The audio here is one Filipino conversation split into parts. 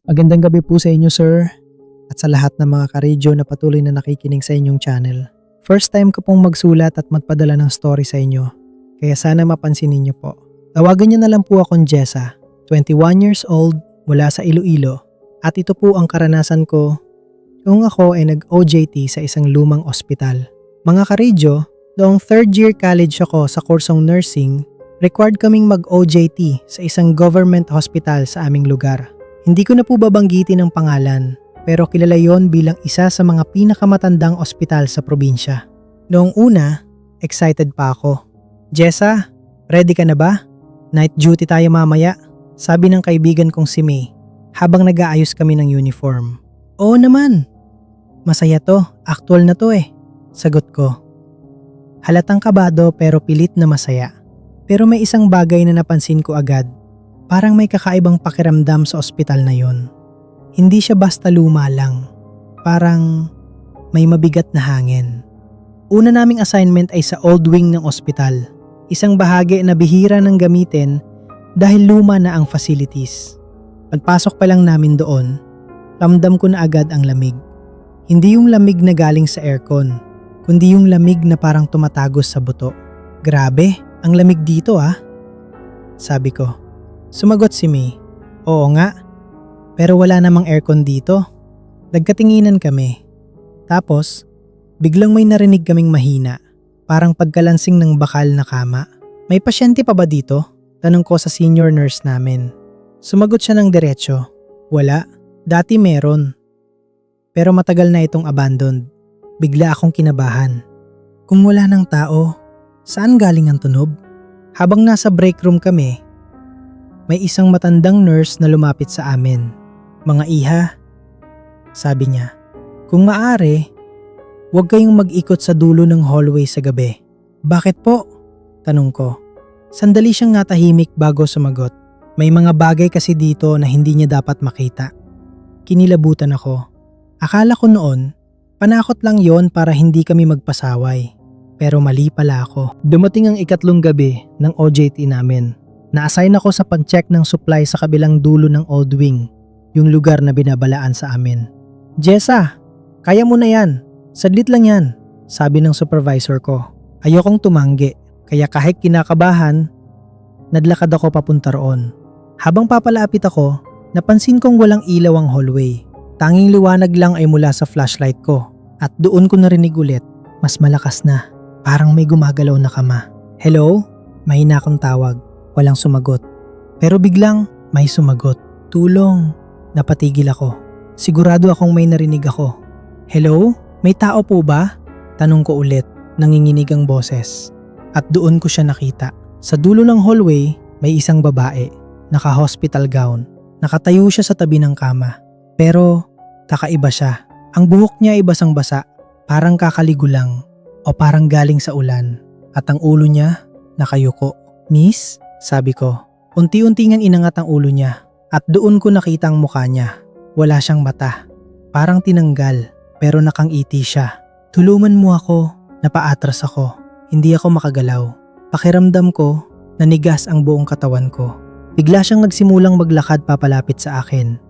Magandang gabi po sa inyo, sir, at sa lahat ng mga ka-radio na patuloy na nakikinig sa inyong channel. First time ko pong magsulat at magpadala ng story sa inyo, kaya sana mapansin ninyo po. Tawagan niyo na lang po akong Jessa, 21 years old, mula sa Iloilo, at ito po ang karanasan ko kung ako ay nag-OJT sa isang lumang ospital. Mga ka-radio, noong third year college ako sa kursong nursing, required kaming mag-OJT sa isang government hospital sa aming lugar. Hindi ko na po babanggitin ang pangalan, pero kilala yon bilang isa sa mga pinakamatandang ospital sa probinsya. Noong una, excited pa ako. Jessa, ready ka na ba? Night duty tayo mamaya, sabi ng kaibigan kong si May habang nag-aayos kami ng uniform. Oo naman, masaya to, actual na to eh, sagot ko. Halatang kabado pero pilit na masaya. Pero may isang bagay na napansin ko agad. Parang may kakaibang pakiramdam sa ospital na yon. Hindi siya basta luma lang. Parang may mabigat na hangin. Una naming assignment ay sa old wing ng ospital. Isang bahagi na bihira ng gamitin dahil luma na ang facilities. Pagpasok pa lang namin doon, ramdam ko na agad ang lamig. Hindi yung lamig na galing sa aircon, kundi yung lamig na parang tumatagos sa buto. Grabe, ang lamig dito ah, sabi ko. Sumagot si May, oo nga, pero wala namang aircon dito. Nagkatinginan kami. Tapos, biglang may narinig kaming mahina, parang pagkalansing ng bakal na kama. May pasyente pa ba dito? Tanong ko sa senior nurse namin. Sumagot siya ng diretsyo, wala, dati meron. Pero matagal na itong abandoned. Bigla akong kinabahan. Kung wala ng tao, saan galing ang tunog? Habang nasa break room kami, may isang matandang nurse na lumapit sa amin. Mga iha, sabi niya, kung maaari, huwag kayong mag-ikot sa dulo ng hallway sa gabi. Bakit po? Tanong ko. Sandali siyang natahimik bago sumagot. May mga bagay kasi dito na hindi niya dapat makita. Kinilabutan ako. Akala ko noon, panakot lang yon para hindi kami magpasaway. Pero mali pala ako. Dumating ang ikatlong gabi ng OJT namin. Na-assign ako sa pag-check ng supply sa kabilang dulo ng old wing, yung lugar na binabalaan sa amin. Jessa, kaya mo na yan. Saglit lang yan, sabi ng supervisor ko. Ayokong tumanggi, kaya kahit kinakabahan, nadlakad ako papunta roon. Habang papalapit ako, napansin kong walang ilaw ang hallway. Tanging liwanag lang ay mula sa flashlight ko. At doon ko narinig ulit, mas malakas na. Parang may gumagalaw na kama. Hello? Mahina akong tawag. Walang sumagot. Pero biglang may sumagot. Tulong. Napatigil ako. Sigurado akong may narinig ako. Hello? May tao po ba? Tanong ko ulit. Nanginginig ang boses. At doon ko siya nakita. Sa dulo ng hallway, may isang babae. Naka-hospital gown. Nakatayo siya sa tabi ng kama. Pero kakaiba siya. Ang buhok niya ay basang-basa. Parang kakaligo lang. O parang galing sa ulan. At ang ulo niya nakayuko. Miss? Sabi ko. Unti-unti ngang inangat ang ulo niya at doon ko nakita ang mukha niya. Wala siyang mata. Parang tinanggal pero nakangiti siya. Tulungan mo ako. Napaatras ako. Hindi ako makagalaw. Pakiramdam ko, nanigas ang buong katawan ko. Bigla siyang nagsimulang maglakad papalapit sa akin.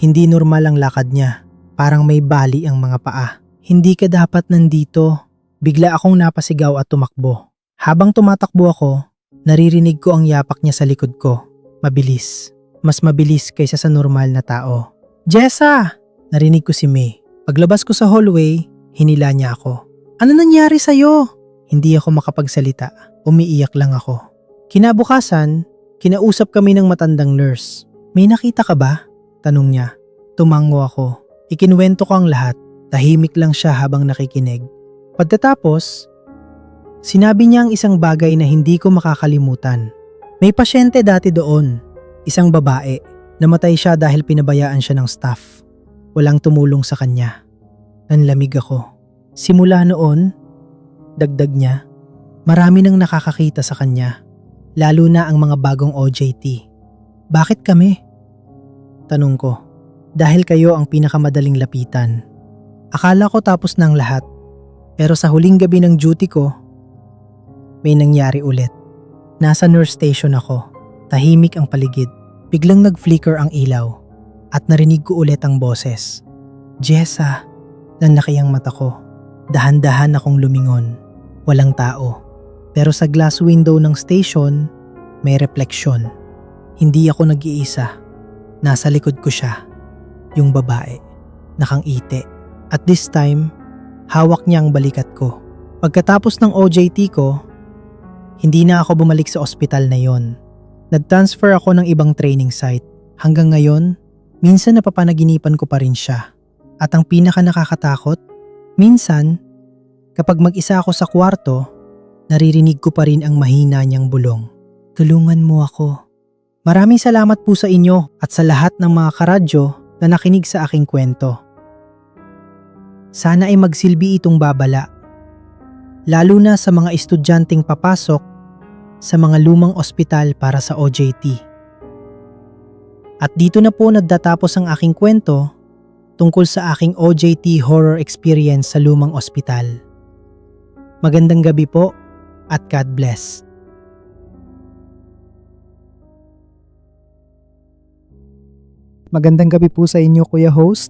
Hindi normal ang lakad niya. Parang may bali ang mga paa. Hindi ka dapat nandito. Bigla akong napasigaw at tumakbo. Habang tumatakbo ako, naririnig ko ang yapak niya sa likod ko. Mabilis. Mas mabilis kaysa sa normal na tao. Jessa! Narinig ko si May. Paglabas ko sa hallway, hinila niya ako. Ano nangyari sa'yo? Hindi ako makapagsalita. Umiiyak lang ako. Kinabukasan, kinausap kami ng matandang nurse. May nakita ka ba? Tanong niya. Tumango ako. Ikinuwento ko ang lahat. Tahimik lang siya habang nakikinig. Pagkatapos, sinabi niya ang isang bagay na hindi ko makakalimutan. May pasyente dati doon, isang babae. Namatay siya dahil pinabayaan siya ng staff. Walang tumulong sa kanya. Nanlamig ako. Simula noon, dagdag niya, marami nang nakakakita sa kanya. Lalo na ang mga bagong OJT. Bakit kami? Tanong ko. Dahil kayo ang pinakamadaling lapitan. Akala ko tapos na ang lahat. Pero sa huling gabi ng duty ko, may nangyari ulit. Nasa nurse station ako. Tahimik ang paligid. Biglang nag-flicker ang ilaw. at narinig ko ulit ang boses. Jessa, nanlaki ang mata ko. Dahan-dahan akong lumingon. Walang tao. Pero sa glass window ng station, may refleksyon. Hindi ako nag-iisa. Nasa likod ko siya. Yung babae. Nakangiti. At this time, hawak niya ang balikat ko. Pagkatapos ng OJT ko, hindi na ako bumalik sa ospital na yon. Nag-transfer ako ng ibang training site. Hanggang ngayon, minsan napapanaginipan ko pa rin siya. At ang pinaka nakakatakot, minsan, kapag mag-isa ako sa kwarto, naririnig ko pa rin ang mahina niyang bulong. Tulungan mo ako. Maraming salamat po sa inyo at sa lahat ng mga karadyo na nakinig sa aking kwento. Sana ay magsilbi itong babala. Lalo na sa mga estudyanteng papasok sa mga lumang ospital para sa OJT. At dito na po nagtatapos ang aking kwento tungkol sa aking OJT horror experience sa lumang ospital. Magandang gabi po at God bless. Magandang gabi po sa inyo, Kuya Host,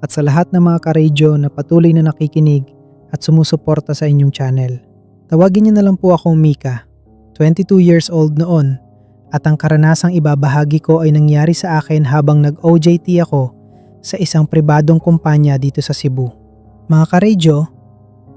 at sa lahat ng mga ka-radio na patuloy na nakikinig at sumusuporta sa inyong channel. Tawagin niyo na lang po akong Mika, 22 years old noon, at ang karanasang ibabahagi ko ay nangyari sa akin habang nag-OJT ako sa isang pribadong kumpanya dito sa Cebu. Mga ka-radio,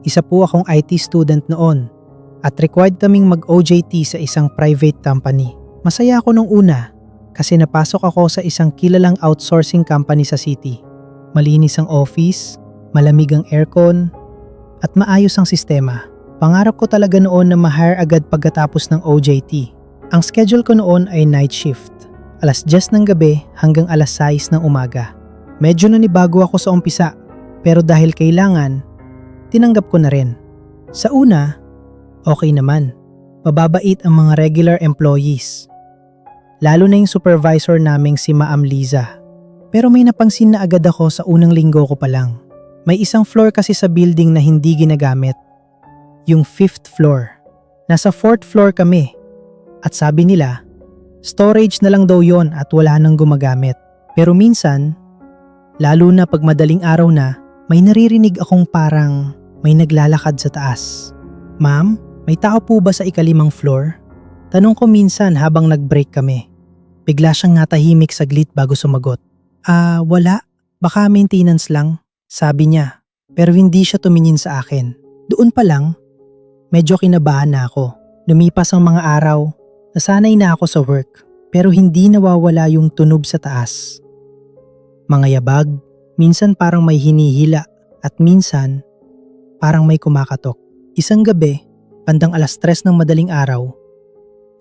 isa po akong IT student noon at required kaming mag-OJT sa isang private company. Masaya ako nung una kasi napasok ako sa isang kilalang outsourcing company sa city. Malinis ang office, malamig ang aircon, at maayos ang sistema. Pangarap ko talaga noon na ma-hire agad pagkatapos ng OJT. Ang schedule ko noon ay night shift, alas 10 ng gabi hanggang alas 6 ng umaga. Medyo nanibago ako sa umpisa, pero dahil kailangan, tinanggap ko na rin. Sa una, okay naman. Mababait ang mga regular employees. Lalo na yung supervisor naming si Ma'am Liza. Pero may napansin na agad ako sa unang linggo ko pa lang. May isang floor kasi sa building na hindi ginagamit. Yung 5th floor. Nasa 4th floor kami. At sabi nila, storage na lang daw yon at wala nang gumagamit. Pero minsan, lalo na pag madaling araw na, may naririnig akong parang may naglalakad sa taas. Ma'am, may tao po ba sa ika-5 floor? Tanong ko minsan habang nag-break kami. Bigla siyang natahimik saglit bago sumagot. Wala. Baka maintenance lang, sabi niya. Pero hindi siya tumingin sa akin. Doon pa lang, medyo kinabahan na ako. Lumipas ang mga araw, nasanay na ako sa work, pero hindi nawawala yung tunog sa taas. Mga yabag, minsan parang may hinihila at minsan parang may kumakatok. Isang gabi, bandang alas 3 ng madaling araw,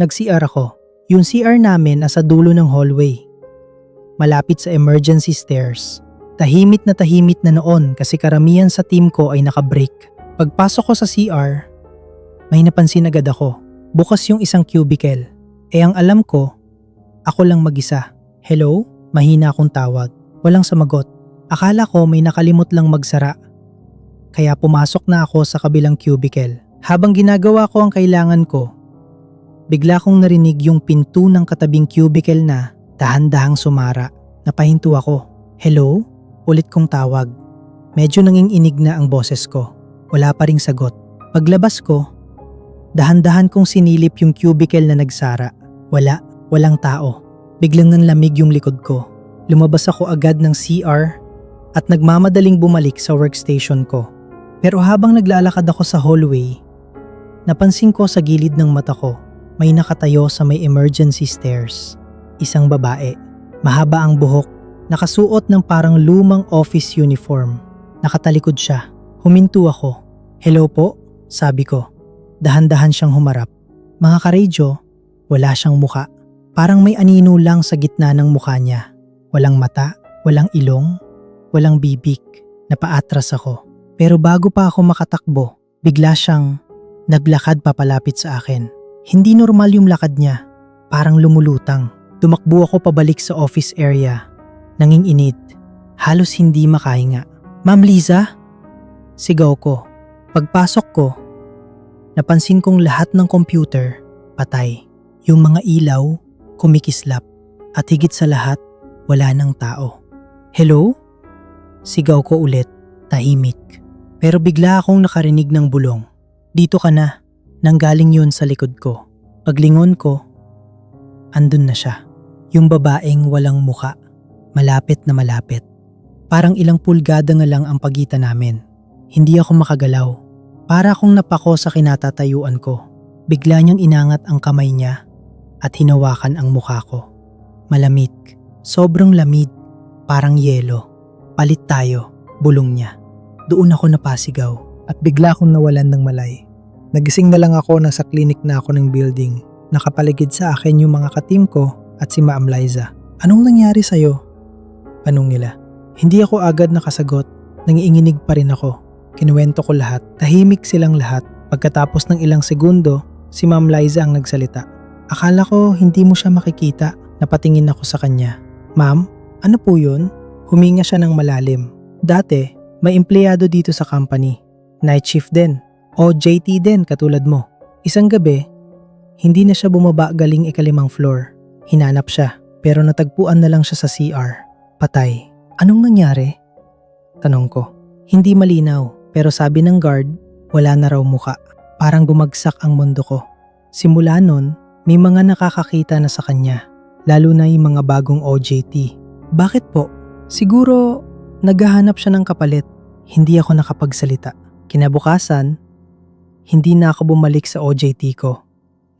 nag-CR ako. Yung CR namin nasa dulo ng hallway, malapit sa emergency stairs. Tahimik na noon kasi karamihan sa team ko ay naka-break. Pagpasok ko sa CR, may napansin agad ako. Bukas yung isang cubicle. Ang alam ko, ako lang mag-isa. Hello? Mahina akong tawag. Walang sumagot. Akala ko may nakalimot lang magsara. Kaya pumasok na ako sa kabilang cubicle. Habang ginagawa ko ang kailangan ko, bigla kong narinig yung pinto ng katabing cubicle na dahan-dahang sumara. Napahinto ako. Hello? Ulit kong tawag. Medyo nanginginig na ang boses ko. Wala pa ring sagot. Paglabas ko, dahan-dahan kong sinilip yung cubicle na nagsara. Walang tao. Biglang nanlamig yung likod ko. Lumabas ako agad ng CR at nagmamadaling bumalik sa workstation ko. Pero habang naglalakad ako sa hallway, napansin ko sa gilid ng mata ko, may nakatayo sa may emergency stairs. Isang babae. Mahaba ang buhok, nakasuot ng parang lumang office uniform. Nakatalikod siya. Huminto ako. Hello po, sabi ko. Dahan-dahan siyang humarap. Mga ka-radio, wala siyang muka. Parang may anino lang sa gitna ng mukha niya. Walang mata, walang ilong, walang bibig. Napaatras ako. Pero bago pa ako makatakbo, bigla siyang naglakad papalapit sa akin. Hindi normal yung lakad niya. Parang lumulutang. Tumakbo ako pabalik sa office area. Nanginginid. Halos hindi makahinga. Ma'am Liza? Sigaw ko. Pagpasok ko, napansin kong lahat ng computer patay. Yung mga ilaw kumikislap. At higit sa lahat, wala ng tao. Hello? Sigaw ko ulit, tahimik. Pero bigla akong nakarinig ng bulong. Dito ka na. Nanggaling yun sa likod ko. Paglingon ko, andun na siya. Yung babaeng walang muka. Malapit na malapit. Parang ilang pulgada nga lang ang pagitan namin. Hindi ako makagalaw. Para akong napako sa kinatatayuan ko. Bigla niyang inangat ang kamay niya at hinawakan ang mukha ko. Malamig. Sobrang lamig. Parang yelo. Palit tayo. Bulong niya. Doon ako napasigaw at bigla akong nawalan ng malay. Nagising na lang ako nasa clinic na ako ng building. Nakapaligid sa akin yung mga ka-team ko at si Ma'am Liza. Anong nangyari sa'yo? Tanong nila. Hindi ako agad nakasagot. Nangiinginig pa rin ako. Kinuwento ko lahat. Tahimik silang lahat. Pagkatapos ng ilang segundo, si Ma'am Liza ang nagsalita. Akala ko hindi mo siya makikita. Napatingin ako sa kanya. Ma'am, ano po yun? Huminga siya ng malalim. Dati, may empleyado dito sa company. Night shift din. O JT din katulad mo. Isang gabi, hindi na siya bumaba galing ikalimang floor. Hinanap siya, pero natagpuan na lang siya sa CR. Patay. Anong nangyari? Tanong ko. Hindi malinaw, pero sabi ng guard, wala na raw muka. Parang bumagsak ang mundo ko. Simula nun, may mga nakakakita na sa kanya. Lalo na yung mga bagong OJT. Bakit po? Siguro, naghahanap siya ng kapalit. Hindi ako nakapagsalita. Kinabukasan, hindi na ako bumalik sa OJT ko.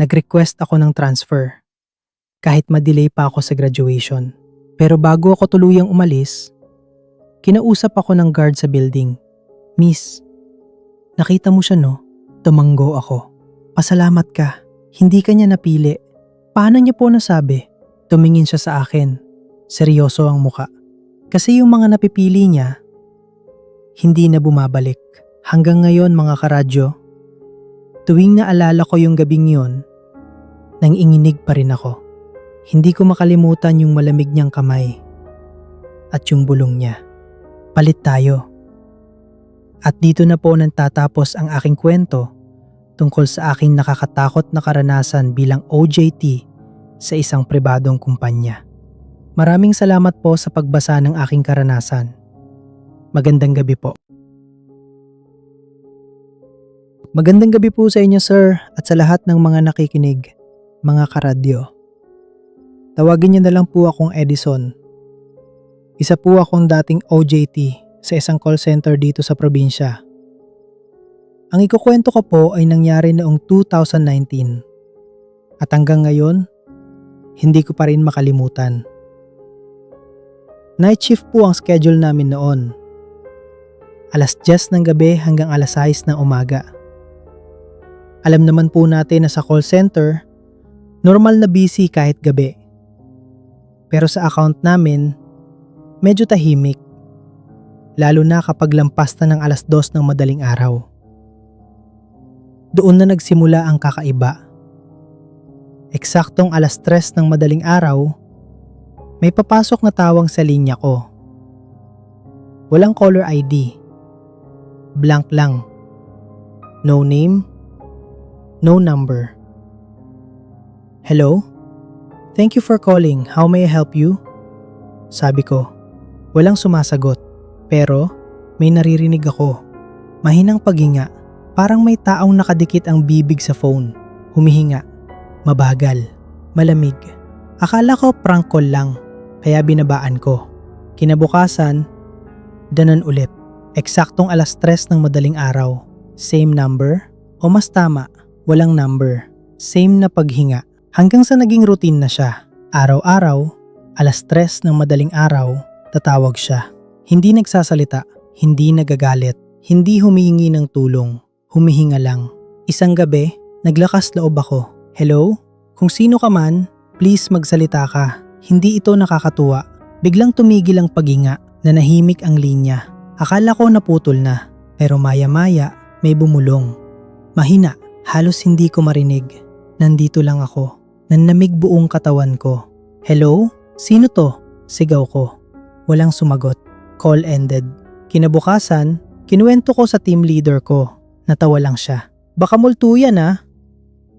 Nag-request ako ng transfer. Kahit ma-delay pa ako sa graduation. Pero bago ako tuluyang umalis, kinausap ako ng guard sa building. Miss, nakita mo siya no? Tumanggo ako. Pasalamat ka. Hindi ka niya napili. Paano niya po nasabi? Tumingin siya sa akin. Seryoso ang muka. Kasi yung mga napipili niya, hindi na bumabalik. Hanggang ngayon mga karadyo, tuwing naalala ko yung gabing yun, nanginginig pa rin ako. Hindi ko makalimutan yung malamig niyang kamay at yung bulong niya. Palit tayo. At dito na po nagtatapos ang aking kwento tungkol sa aking nakakatakot na karanasan bilang OJT sa isang pribadong kumpanya. Maraming salamat po sa pagbasa ng aking karanasan. Magandang gabi po. Magandang gabi po sa inyo sir at sa lahat ng mga nakikinig, mga karadyo. Tawagin niyo na lang po akong Edison. Isa po akong dating OJT sa isang call center dito sa probinsya. Ang ikukwento ko po ay nangyari noong 2019 at hanggang ngayon, hindi ko pa rin makalimutan. Night shift po ang schedule namin noon. Alas 10 ng gabi hanggang alas 6 ng umaga. Alam naman po natin na sa call center, normal na busy kahit gabi. Pero sa account namin, medyo tahimik. Lalo na kapag lampas na ng alas 2 ng madaling araw. Doon na nagsimula ang kakaiba. Eksaktong alas 3 ng madaling araw, may papasok na tawang sa linya ko. Walang caller ID. Blank lang. No name. No number. Hello? Thank you for calling. How may I help you? Sabi ko. Walang sumasagot. Pero may naririnig ako. Mahinang paghinga. Parang may taong nakadikit ang bibig sa phone. Humihinga. Mabagal. Malamig. Akala ko prank call lang. Kaya binabaan ko. Kinabukasan, danan ulit. Eksaktong alas 3 ng madaling araw. Same number? O mas tama, walang number. Same na paghinga. Hanggang sa naging routine na siya. Araw-araw, alas 3 ng madaling araw, tatawag siya. Hindi nagsasalita, hindi nagagalit, hindi humihingi ng tulong. Humihinga lang. Isang gabi, naglakas loob ako. Hello? Kung sino ka man, please magsalita ka. Hindi ito nakakatuwa. Biglang tumigil ang paghinga, nanahimik ang linya. Akala ko naputol na, pero maya-maya may bumulong. Mahina, halos hindi ko marinig. Nandito lang ako. Nanlamig buong katawan ko. Hello? Sino to? Sigaw ko. Walang sumagot. Call ended. Kinabukasan, kinuwento ko sa team leader ko. Natawa lang siya. Baka multo yan ah.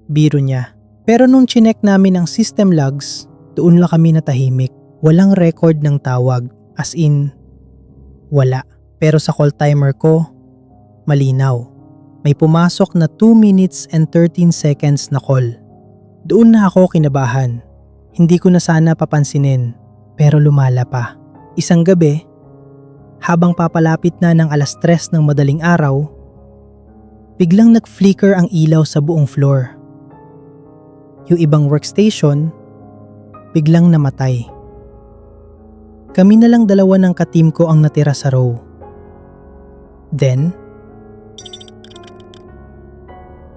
Biro niya. Pero nung chinek namin ang system logs, doon lang kami natahimik. Walang record ng tawag. As in, wala. Pero sa call timer ko, malinaw. May pumasok na 2 minutes and 13 seconds na call. Doon na ako kinabahan. Hindi ko na sana papansinin, pero lumala pa. Isang gabi, habang papalapit na ng 3:00 ng madaling araw, biglang nag-flicker ang ilaw sa buong floor. Yung ibang workstation, biglang namatay. Kami na lang dalawa ng ka-team ko ang natira sa row. Then,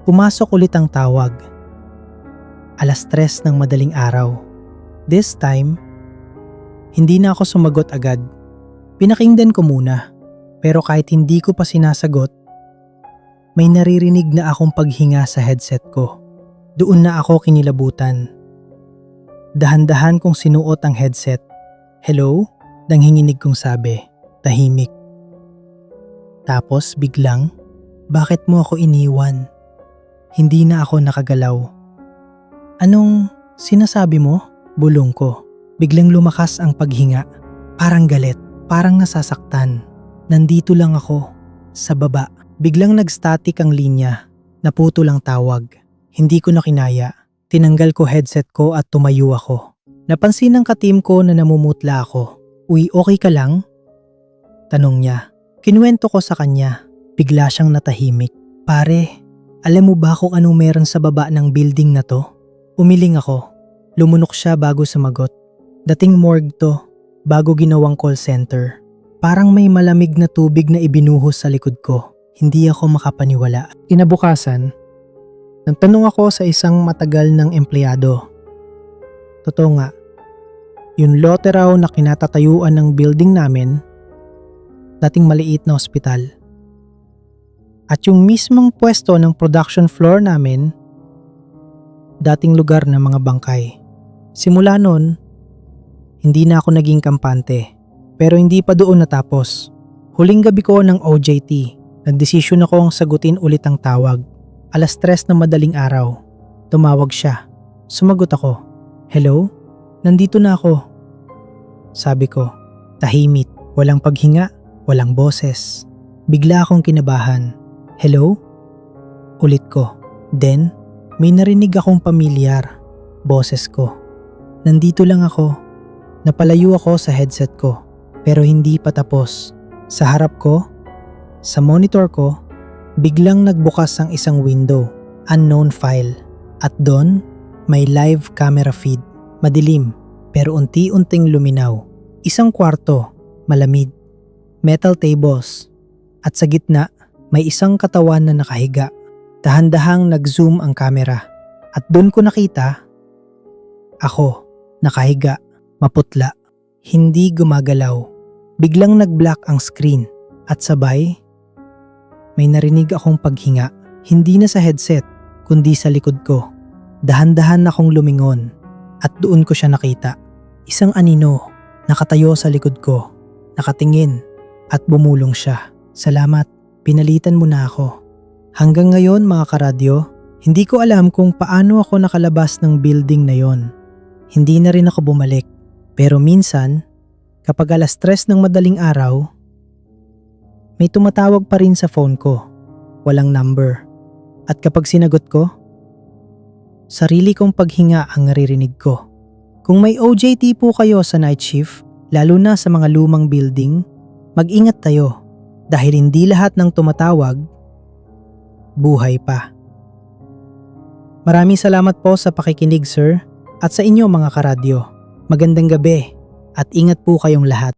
pumasok ulit ang tawag. 3:00 ng madaling araw. This time, hindi na ako sumagot agad. Pinakinggan ko muna, pero kahit hindi ko pa sinasagot, may naririnig na akong paghinga sa headset ko. Doon na ako kinilabutan. Dahan-dahan kong sinuot ang headset. "Hello?" Nanghinginig kong sabi. Tahimik. Tapos biglang, "Bakit mo ako iniwan?" Hindi na ako nakagalaw. "Anong sinasabi mo?" Bulong ko. Biglang lumakas ang paghinga. Parang galit, parang nasasaktan. Nandito lang ako, sa baba. Biglang nag-static ang linya. Naputol ang tawag. Hindi ko na kinaya. Tinanggal ko headset ko at tumayo ako. Napansin ng ka-team ko na namumutla ako. "Uy, okay ka lang?" Tanong niya. Kinuwento ko sa kanya. Bigla siyang natahimik. "Pare, alam mo ba kung anong meron sa baba ng building na to?" Umiling ako. Lumunok siya bago sumagot. Dating morgue to, bago ginawang call center. Parang may malamig na tubig na ibinuhos sa likod ko. Hindi ako makapaniwala. Kinabukasan, nagtanong ako sa isang matagal ng empleyado. Totoo nga, yung lote raw na kinatatayuan ng building namin, dating maliit na ospital. At yung mismong pwesto ng production floor namin, dating lugar ng mga bangkay. Simula nun, hindi na ako naging kampante. Pero hindi pa doon natapos. Huling gabi ko ng OJT, nagdesisyon akong sagutin ulit ang tawag. 3:00 ng madaling araw. Tumawag siya. Sumagot ako. "Hello? Nandito na ako." Sabi ko. Tahimik, walang paghinga, walang boses. Bigla akong kinabahan. "Hello?" Ulit ko. Then, may narinig akong pamilyar. Boses ko. Nandito lang ako. Napalayo ako sa headset ko. Pero hindi pa tapos. Sa harap ko, sa monitor ko, biglang nagbukas ang isang window. Unknown file. At doon, may live camera feed. Madilim, pero unti-unting luminaw. Isang kwarto, malamig. Metal tables. At sa gitna, may isang katawan na nakahiga. Dahan-dahang nag-zoom ang camera. At doon ko nakita, ako, nakahiga, maputla, hindi gumagalaw. Biglang nag-black ang screen at sabay, may narinig akong paghinga. Hindi na sa headset, kundi sa likod ko. Dahan-dahan akong lumingon at doon ko siya nakita. Isang anino, nakatayo sa likod ko, nakatingin at bumulong siya. "Salamat, pinalitan mo na ako." Hanggang ngayon mga karadyo, hindi ko alam kung paano ako nakalabas ng building na yon. Hindi na rin ako bumalik. Pero minsan, kapag 3:00 ng madaling araw, may tumatawag pa rin sa phone ko. Walang number. At kapag sinagot ko, sarili kong paghinga ang naririnig ko. Kung may OJT po kayo sa night shift, lalo na sa mga lumang building, mag-ingat tayo. Dahil hindi lahat ng tumatawag, buhay pa. Maraming salamat po sa pakikinig, sir. At sa inyo mga karadyo, magandang gabi at ingat po kayong lahat.